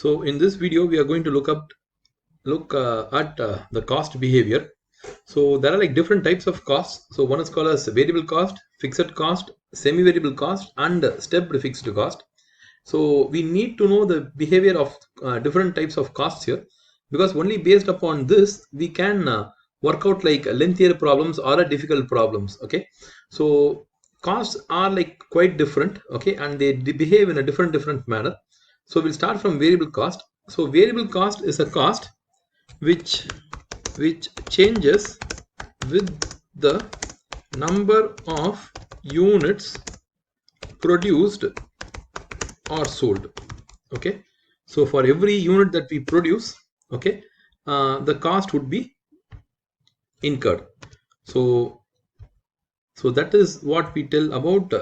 So in this video, we are going to look at the cost behavior. So there are like different types of costs. So one is called as variable cost, fixed cost, semi-variable cost, and stepped fixed cost. So we need to know the behavior of different types of costs here, because only based upon this we can work out like lengthier problems or difficult problems. Okay, so costs are like quite different. Okay, and they behave in a different manner. So we'll start from variable cost. So variable cost is a cost which changes with the number of units produced or sold. Okay, so for every unit that we produce, okay, the cost would be incurred. So that is what we tell about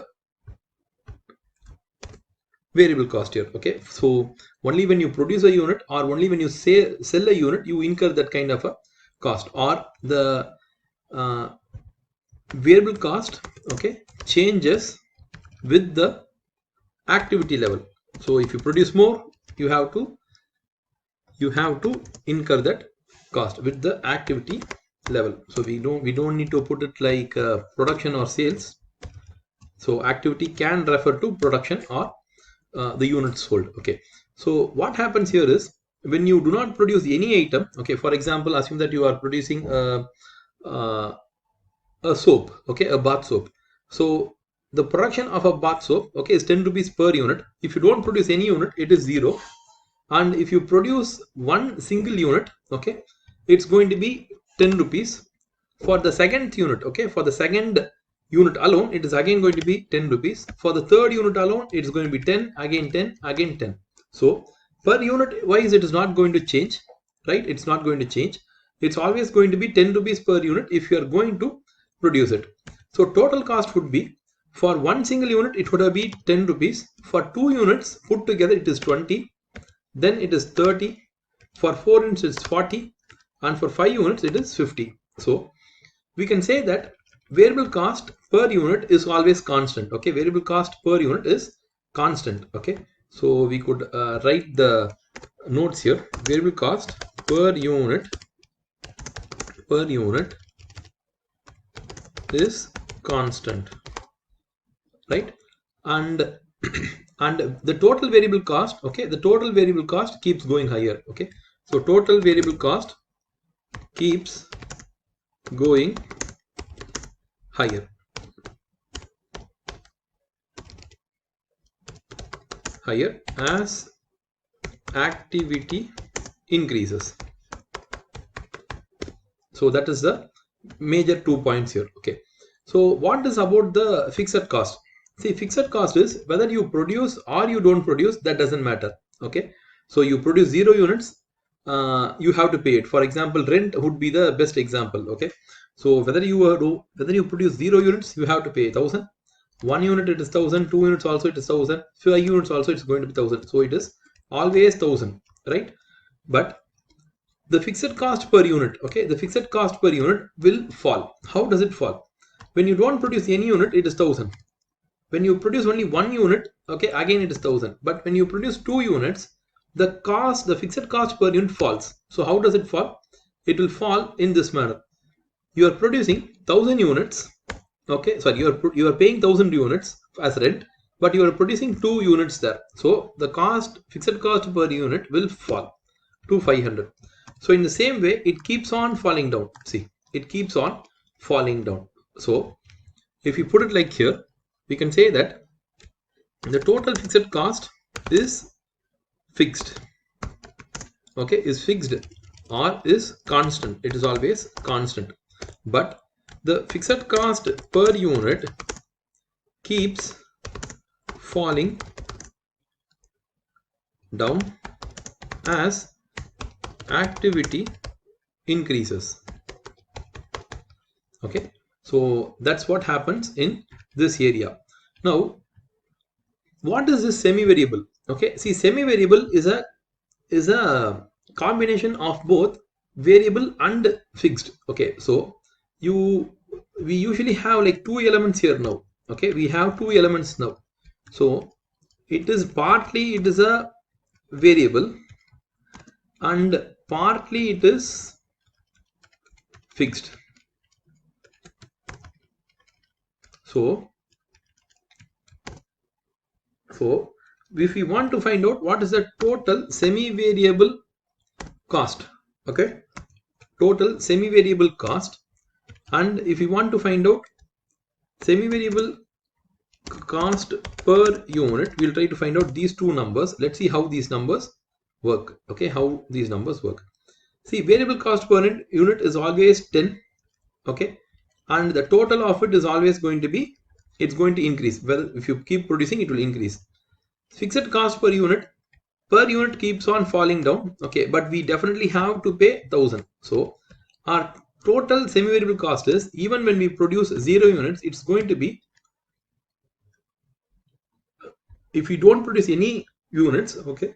variable cost here. Okay, so only when you produce a unit or only when you sell a unit, you incur that kind of a cost. Or the variable cost, okay, changes with the activity level. So if you produce more, you have to incur that cost with the activity level. So we don't need to put it like production or sales. So activity can refer to production or the units sold. Okay, so what happens here is when you do not produce any item. Okay, for example, assume that you are producing a soap, okay, a bath soap. So the production of a bath soap, okay, is 10 rupees per unit. If you don't produce any unit, it is 0. And if you produce one single unit, okay, it's going to be 10 rupees. For the second unit, okay, for the second unit alone, it is again going to be 10 rupees. For the third unit alone, it's going to be 10, again 10, again 10. So per unit wise, it is not going to change, right? It's not going to change. It's always going to be 10 rupees per unit if you are going to produce it. So total cost would be, for one single unit, it would have been 10 rupees. For two units put together, it is 20. Then it is 30. For 4 units, it's 40. And for 5 units, it is 50. So we can say that variable cost per unit is always constant. Okay, variable cost per unit is constant. Okay, so we could write the notes here. Variable cost per unit is constant, right? And and the total variable cost, okay, the total variable cost keeps going higher. Okay, so total variable cost keeps going higher as activity increases. So that is the major 2 points here. Okay, so what is about the fixed cost? See, fixed cost is whether you produce or you don't produce, that doesn't matter. Okay, so you produce 0 units, you have to pay it. For example, rent would be the best example. Okay, so whether you produce 0 units, you have to pay 1000. 1 unit it is 1000, 2 units also it is 1000, 5 units also it's going to be 1000. So it is always 1000, right? But the fixed cost per unit, okay, the fixed cost per unit will fall. How does it fall? When you don't produce any unit, it is 1000. When you produce only one unit, okay, again it is 1000. But when you produce two units, the fixed cost per unit falls. So how does it fall? It will fall in this manner. You are producing 1000 units, okay, sorry, you are paying 1000 units as rent, but you are producing 2 units there. So the fixed cost per unit will fall to 500. So in the same way, it keeps on falling down. See, it keeps on falling down. So if you put it like here, we can say that the total fixed cost is fixed. Okay, is fixed or is constant. It is always constant. But the fixed cost per unit keeps falling down as activity increases. Okay, so that's what happens in this area. Now, what is this semi-variable? Okay, see, semi-variable is a combination of both variable and fixed. Okay, so we usually have like two elements here now. Okay, we have two elements now. So it is a variable, and partly it is fixed. So if we want to find out what is the total semi-variable cost, okay, total semi-variable cost, and if you want to find out semi-variable cost per unit, we'll try to find out these two numbers. Let's see how these numbers work. Okay, how these numbers work. See, variable cost per unit is always 10. Okay, and the total of it is always going to be, it's going to increase. Well, if you keep producing, it will increase. Fixed cost per unit keeps on falling down. Okay, but we definitely have to pay 1000. So our total semi-variable cost is, even when we produce 0 units, it's going to be, if we don't produce any units, okay,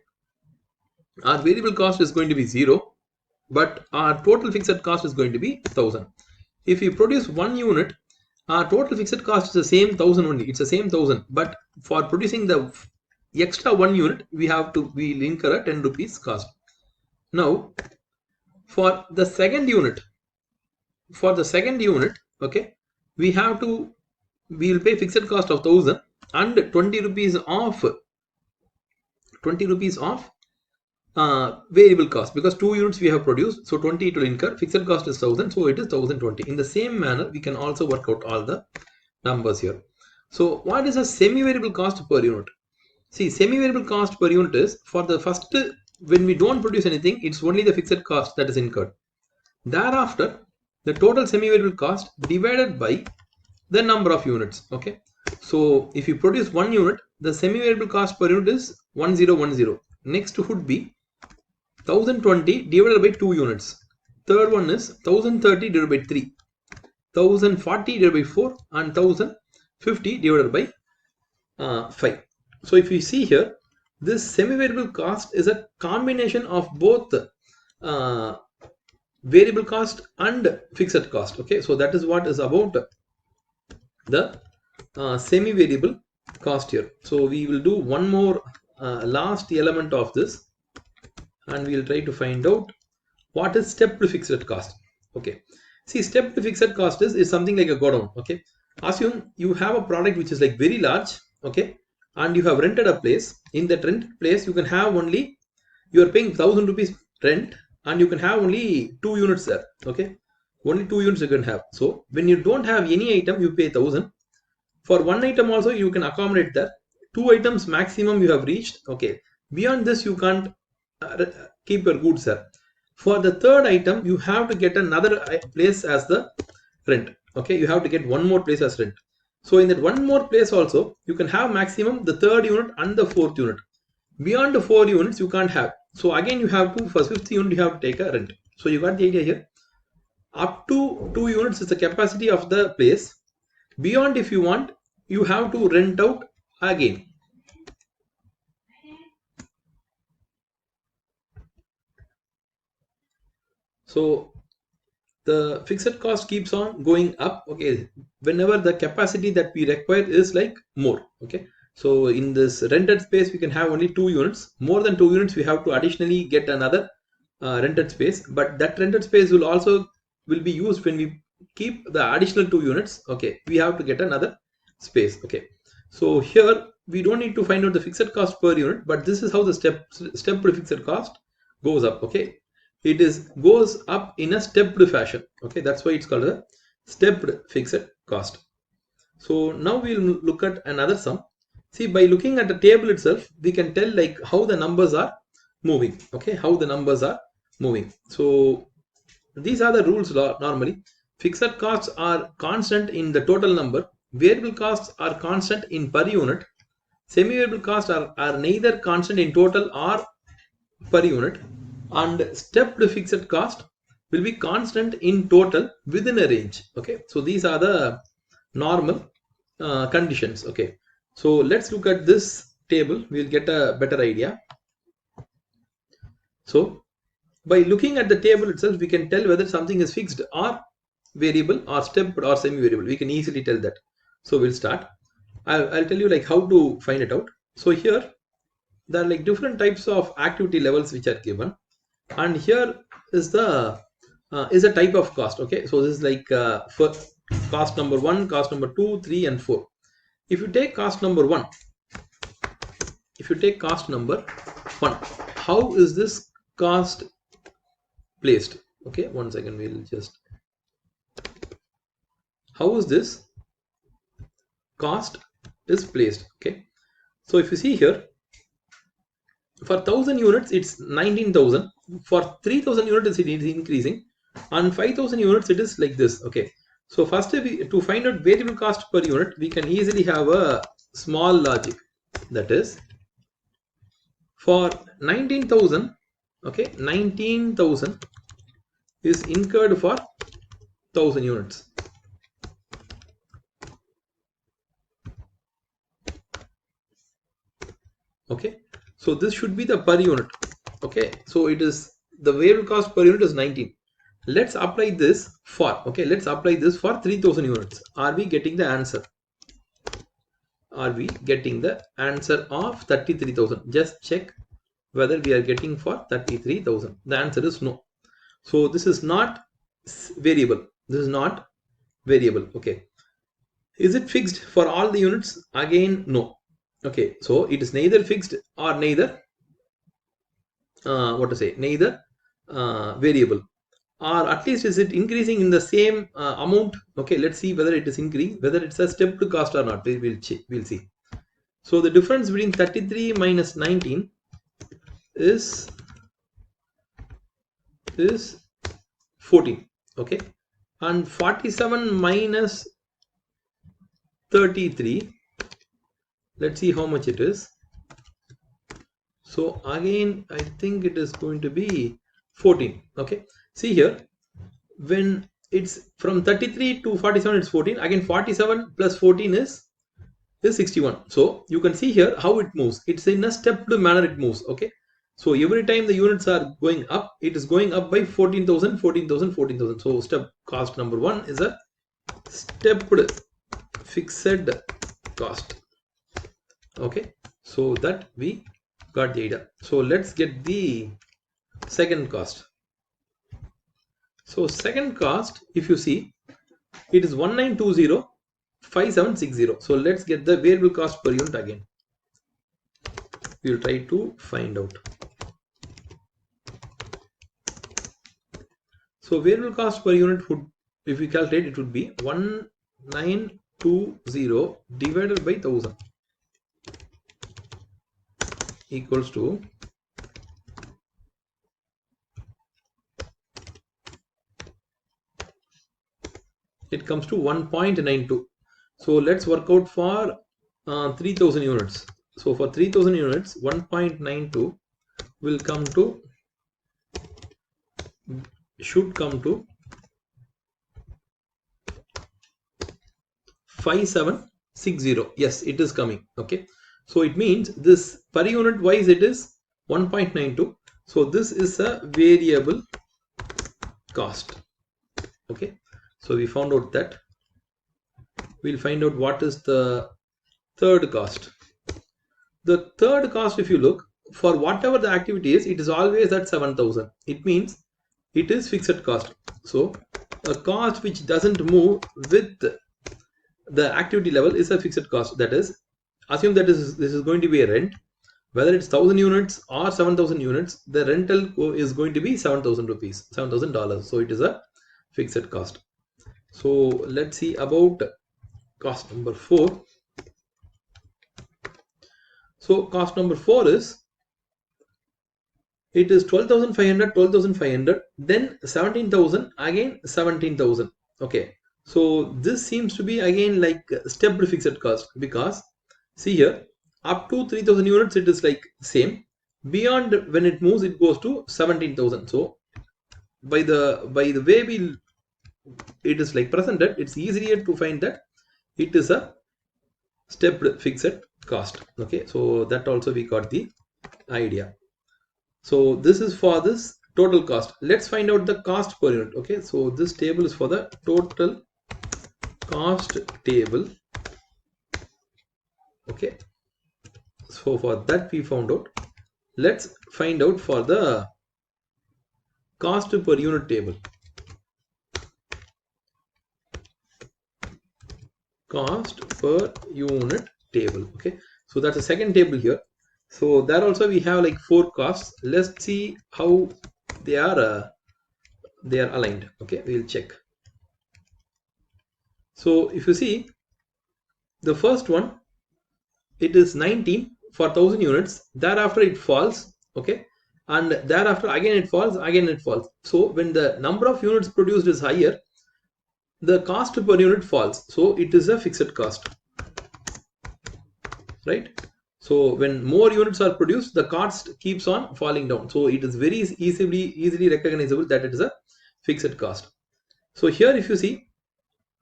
our variable cost is going to be 0, but our total fixed cost is going to be 1000. If we produce 1 unit, our total fixed cost is the same 1000 only. It's the same 1000, but for producing the extra 1 unit, we'll incur a 10 rupees cost. Now, for the second unit, okay, we'll pay fixed cost of 1000 and 20 rupees of variable cost, because 2 units we have produced, so 20 it will incur. Fixed cost is 1000, so it is 1020. In the same manner, we can also work out all the numbers here. So what is a semi-variable cost per unit? See, semi-variable cost per unit is, for the first, when we don't produce anything, it's only the fixed cost that is incurred. Thereafter, the total semi-variable cost divided by the number of units. Okay, so if you produce 1 unit, the semi-variable cost per unit is 1010. Next would be 1020 divided by 2 units. Third one is 1030 divided by 3, 1040 divided by 4, and 1050 divided by 5. So if you see here, this semi-variable cost is a combination of both variable cost and fixed cost. Okay, so that is what is about the semi-variable cost here. So we will do one more last element of this, and we will try to find out what is stepped fixed cost. Okay, see, stepped fixed cost is something like a go down. Okay, assume you have a product which is like very large, okay, and you have rented a place. In that rent place, you can have only, you are paying 1000 rupees rent, and you can have only 2 units there. Okay, only 2 units you can have. So when you don't have any item, you pay 1000. For one item also you can accommodate that. 2 items maximum you have reached. Okay, beyond this you can't keep your goods there. For the third item, you have to get another place as the rent. Okay, you have to get one more place as rent. So in that one more place also, you can have maximum the third unit and the fourth unit. Beyond the 4 units you can't have. So again you have to, for fifth unit you have to take a rent. So you got the idea here. Up to 2 units is the capacity of the place. Beyond, if you want, you have to rent out again. So the fixed cost keeps on going up. Okay, whenever the capacity that we require is like more. Okay, so in this rented space we can have only 2 units. More than 2 units we have to additionally get another rented space, but that rented space will be used when we keep the additional 2 units. Okay, we have to get another space. Okay, so here we don't need to find out the fixed cost per unit, but this is how the stepped fixed cost goes up. Okay, it goes up in a stepped fashion. Okay, that's why it's called a stepped fixed cost. So now we'll look at another sum. See, by looking at the table itself, we can tell like how the numbers are moving. Okay, how the numbers are moving. So these are the rules normally. Fixed costs are constant in the total number. Variable costs are constant in per unit. Semi-variable costs are neither constant in total or per unit. And stepped fixed cost will be constant in total within a range. Okay, so these are the normal conditions. Okay, so let's look at this table. We'll get a better idea. So by looking at the table itself, we can tell whether something is fixed or variable or stepped or semi-variable. We can easily tell that. So we'll start. I'll tell you like how to find it out. So here there are like different types of activity levels which are given. and here is a type of cost. Okay, so this is like for cost number 1, cost number 2, 3 and 4. If you take cost number 1, how is this cost placed? Okay, one second, we'll just, how is this cost is placed? Okay, so if you see here, for 1000 units it's 19,000, for 3000 units it is increasing, and 5000 units it is like this. Okay, so first to find out variable cost per unit, we can easily have a small logic, that is for 19,000, okay, 19,000 is incurred for 1000 units. Okay, so this should be the per unit. Okay, so it is the variable cost per unit is 19. Let's apply this for, okay, let's apply this for 3000 units. Are we getting the answer? Are we getting the answer of 33,000? Just check whether we are getting for 33,000. The answer is no. So this is not variable. This is not variable. Okay, is it fixed for all the units? Again, no. Okay, so it is neither fixed or neither neither variable, or at least is it increasing in the same amount? Okay, let's see whether it is increasing, whether it's a stepped cost or not. We'll see. So the difference between 33 minus 19 is 14. Okay, and 47 minus 33, let's see how much it is. So again, I think it is going to be 14. Okay, see here, when it's from 33 to 47, it's 14. Again, 47 plus 14 is 61. So you can see here how it moves. It's in a stepped manner it moves. Okay, so every time the units are going up, it is going up by 14,000, 14,000, 14,000. So step cost number 1 is a stepped fixed cost. Okay, so that we got the idea. So let's get the second cost. So second cost, if you see, it is 19205760. So let's get the variable cost per unit again. We will try to find out. So variable cost per unit would, if we calculate, it would be 1920 divided by 1000 equals to it comes to 1.92. So let's work out for 3000 units. So for 3000 units, 1.92 will come to, should come to 5760. Yes, it is coming. Okay, so it means this per unit wise it is 1.92. so this is a variable cost. Okay, so we found out that. We'll find out what is the third cost. The third cost, if you look, for whatever the activity is, it is always at 7,000. It means it is fixed cost. So a cost which doesn't move with the activity level is a fixed cost. That is, assume that this is going to be a rent. Whether it's 1000 units or 7,000 units, the rental is going to be 7,000 rupees, $7,000. So it is a fixed cost. So let's see about cost number 4. So cost number 4 is, it is 12,500, 12,500, then 17,000, again 17,000. Okay, so this seems to be again like stepped fixed cost, because see here, up to 3000 units it is like same. Beyond, when it moves, it goes to 17,000. So by the way it is like presented, it's easier to find that it is a stepped fixed cost. Okay, so that also we got the idea. So this is for this total cost. Let's find out the cost per unit. Okay, so this table is for the total cost table. Okay, so for that we found out. Let's find out for the cost per unit table. Cost per unit table. Okay, so that's the second table here. So there also we have like 4 costs. Let's see how they are aligned. Okay, we'll check. So if you see the first one, it is 19 for 1000 units. Thereafter it falls. Okay, and thereafter again it falls, again it falls. So when the number of units produced is higher, the cost per unit falls. So it is a fixed cost, right? So when more units are produced, the cost keeps on falling down. So it is very easily recognizable that it is a fixed cost. So here if you see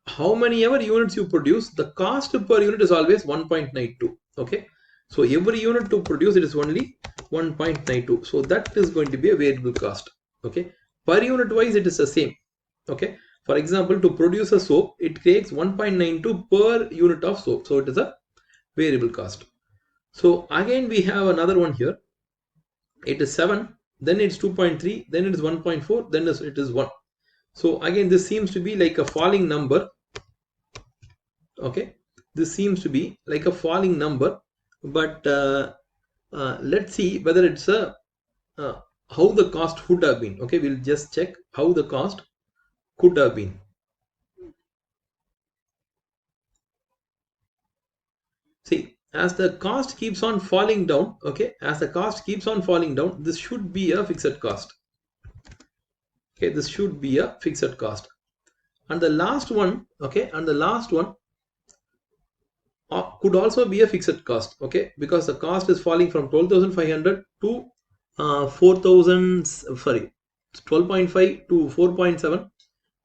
how many ever units you produce, the cost per unit is always 1.92. Okay, so every unit to produce it is only 1.92. So that is going to be a variable cost. Okay, per unit wise it is the same. Okay, for example, to produce a soap, it takes 1.92 per unit of soap. So it is a variable cost. So again we have another one here. It is 7, then it's 2.3, then it is 1.4, then it is 1. So again this seems to be like a falling number. Okay, this seems to be like a falling number, but let's see whether it's a how the cost would have been. Okay, we'll just check how the cost could have been. See, as the cost keeps on falling down, okay, as the cost keeps on falling down, this should be a fixed cost. Okay, this should be a fixed cost. And the last one, okay, and the last one could also be a fixed cost. Okay, because the cost is falling from 12,500 to 4,000, sorry, 12.5 to 4.7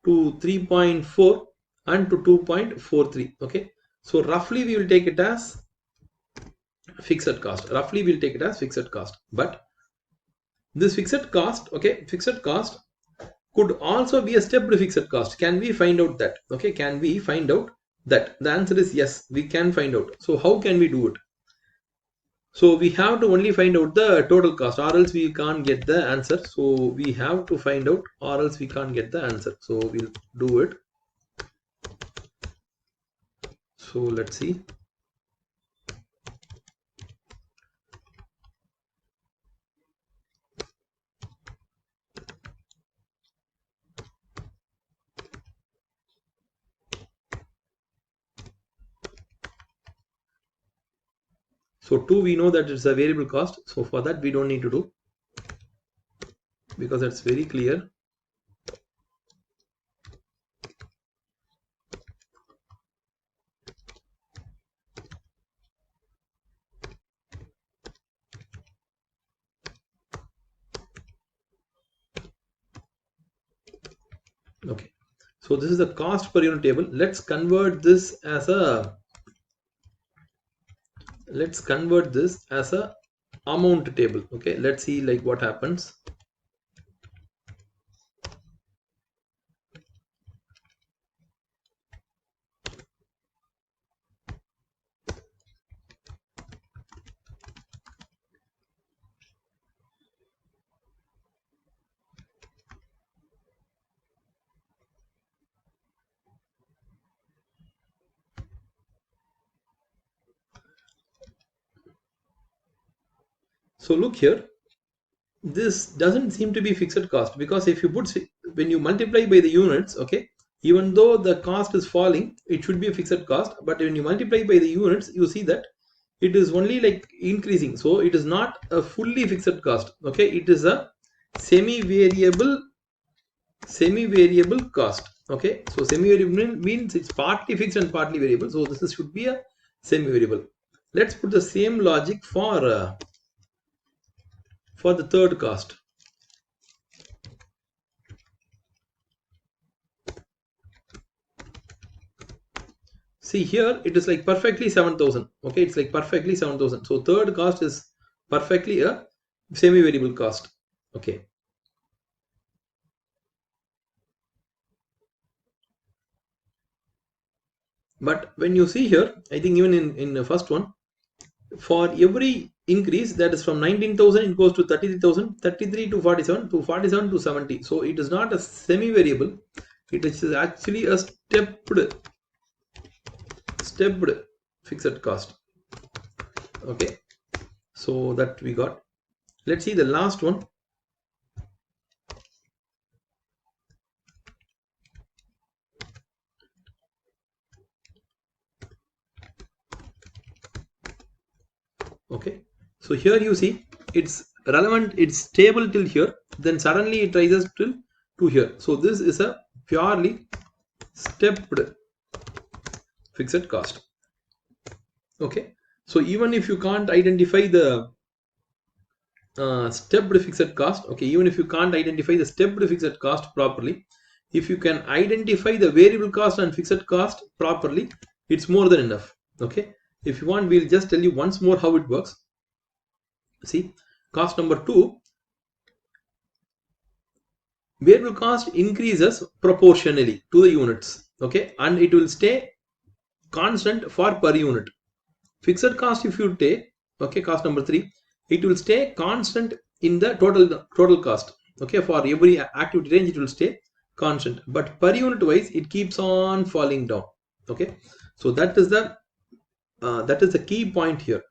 to 3.4 and to 2.43. Okay, so roughly we will take it as fixed cost. Roughly we'll take it as fixed cost. But this fixed cost, okay, fixed cost could also be a stepped fixed cost. Can we find out that? Okay, can we find out that? The answer is yes, we can find out. So how can we do it? So we have to only find out the total cost, or else we can't get the answer. So we have to find out, or else we can't get the answer. So we'll do it. So let's see. So 2 we know that it's a variable cost. So for that we don't need to do, because it's very clear. Okay, so this is the cost per unit table. Let's convert this as a amount table. Okay, let's see like what happens. So look here, this doesn't seem to be fixed cost, because if you put, when you multiply by the units, okay, even though the cost is falling, it should be a fixed cost, but when you multiply by the units, you see that it is only like increasing. So it is not a fully fixed cost. Okay, it is a semi-variable cost. Okay, so semi-variable means it's partly fixed and partly variable. So this should be a semi-variable. Let's put the same logic for the third cost. See here, it is like perfectly 7,000. Okay, it's like perfectly 7,000. So third cost is perfectly a semi-variable cost. Okay. But when you see here, I think even in the first one, for every increase, that is from 19,000 it goes to 33,000, 33 to 47, to 47 to 70. So it is not a semi variable, it is actually a stepped fixed cost. Okay, so that we got. Let's see the last one. Okay, so here you see it's relevant, it's stable till here, then suddenly it rises to here. So this is a purely stepped fixed cost. Okay, so even if you can't identify the stepped fixed cost, okay, even if you can't identify the stepped fixed cost properly, if you can identify the variable cost and fixed cost properly, it's more than enough. Okay, if you want, we'll just tell you once more how it works. See, cost number 2, variable cost increases proportionally to the units, okay, and it will stay constant for per unit. Fixed cost, if you take, okay, cost number 3, it will stay constant in the total cost. Okay, for every activity range it will stay constant, but per unit wise it keeps on falling down. Okay, so that is the key point here.